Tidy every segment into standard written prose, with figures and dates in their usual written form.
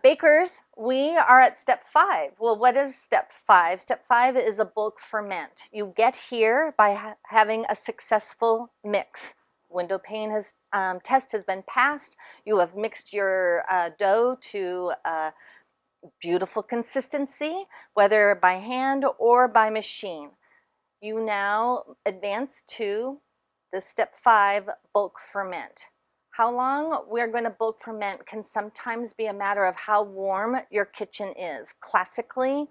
Bakers, we are at step 5. Well, what is step 5? Step 5 is a bulk ferment. You get here by having a successful mix. Window pane test has been passed. You have mixed your dough to beautiful consistency, whether by hand or by machine. You now advance to the step 5 bulk ferment. How long we're going to bulk ferment can sometimes be a matter of how warm your kitchen is. Classically,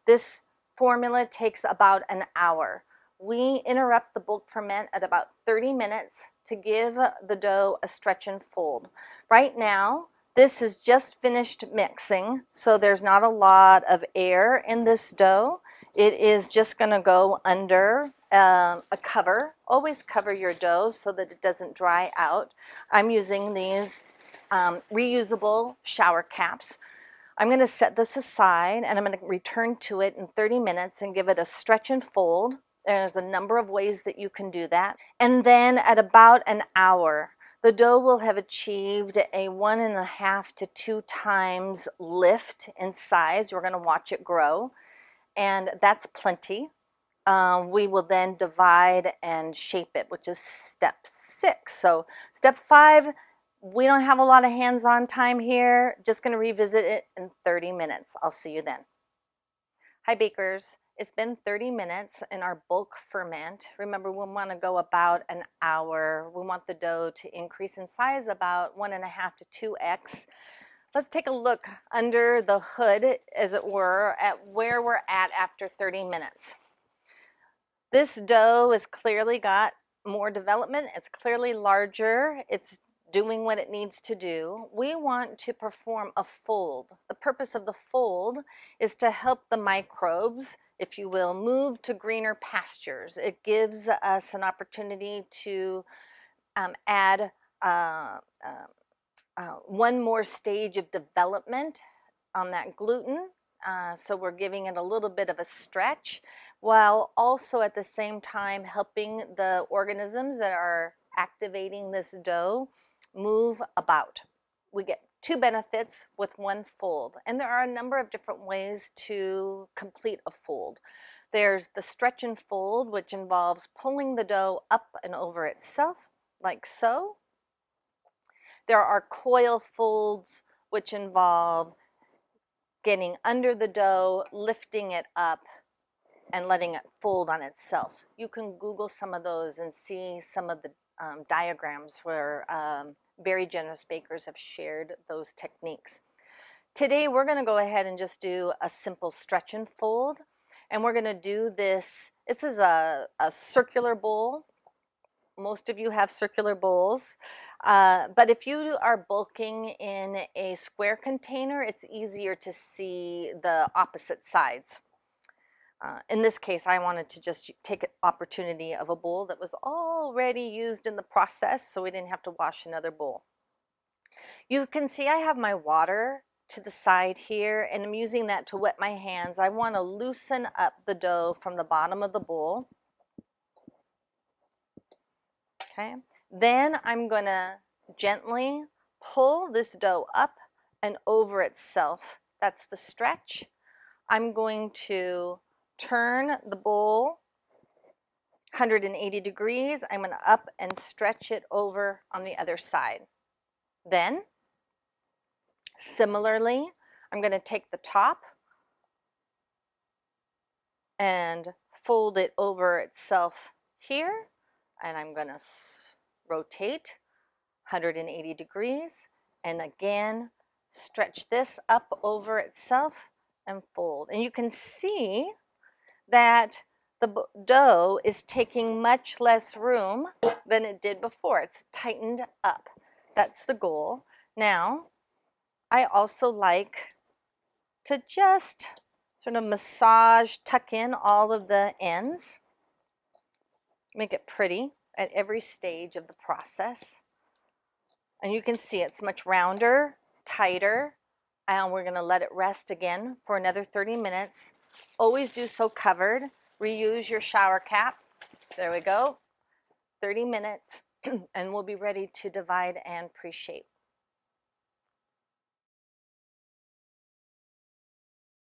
this formula takes about an hour. We interrupt the bulk ferment at about 30 minutes to give the dough a stretch and fold. Right now, this is just finished mixing, so there's not a lot of air in this dough. It is just going to go under a cover. Always cover your dough so that it doesn't dry out. I'm using these reusable shower caps. I'm going to set this aside and I'm going to return to it in 30 minutes and give it a stretch and fold. There's a number of ways that you can do that. And then at about an hour, the dough will have achieved a 1.5 to 2 times lift in size. We're going to watch it grow, and that's plenty. We will then divide and shape it, which is step 6. So step 5, we don't have a lot of hands-on time here. Just going to revisit it in 30 minutes. I'll see you then. Hi bakers, it's been 30 minutes in our bulk ferment. Remember, we want to go about an hour. We want the dough to increase in size about 1.5 to 2x. Let's take a look under the hood, as it were, at where we're at after 30 minutes. This dough has clearly got more development. It's clearly larger. It's doing what it needs to do. We want to perform a fold. The purpose of the fold is to help the microbes, if you will, move to greener pastures. It gives us an opportunity to add one more stage of development on that gluten. So we're giving it a little bit of a stretch, while also at the same time helping the organisms that are activating this dough move about. We get 2 benefits with one fold, and there are a number of different ways to complete a fold. There's the stretch and fold, which involves pulling the dough up and over itself, like so. There are coil folds, which involve getting under the dough, lifting it up, and letting it fold on itself. You can Google some of those and see some of the diagrams where very generous bakers have shared those techniques. Today we're going to go ahead and just do a simple stretch and fold, and we're going to do this. This is a circular bowl. Most of you have circular bowls, but if you are bulking in a square container, it's easier to see the opposite sides. In this case, I wanted to just take an opportunity of a bowl that was already used in the process, so we didn't have to wash another bowl. You can see I have my water to the side here, and I'm using that to wet my hands. I want to loosen up the dough from the bottom of the bowl. Okay. Then I'm going to gently pull this dough up and over itself. That's the stretch. I'm going to turn the bowl 180 degrees. I'm going to up and stretch it over on the other side. Then, similarly, I'm going to take the top and fold it over itself here, and I'm going to rotate 180 degrees, and again stretch this up over itself and fold. And you can see that the dough is taking much less room than it did before. It's tightened up. That's the goal. Now, I also like to just sort of massage, tuck in all of the ends, make it pretty at every stage of the process. And you can see it's much rounder, tighter, and we're going to let it rest again for another 30 minutes. Always do so covered. Reuse your shower cap. There we go. 30 minutes, and we'll be ready to divide and pre-shape.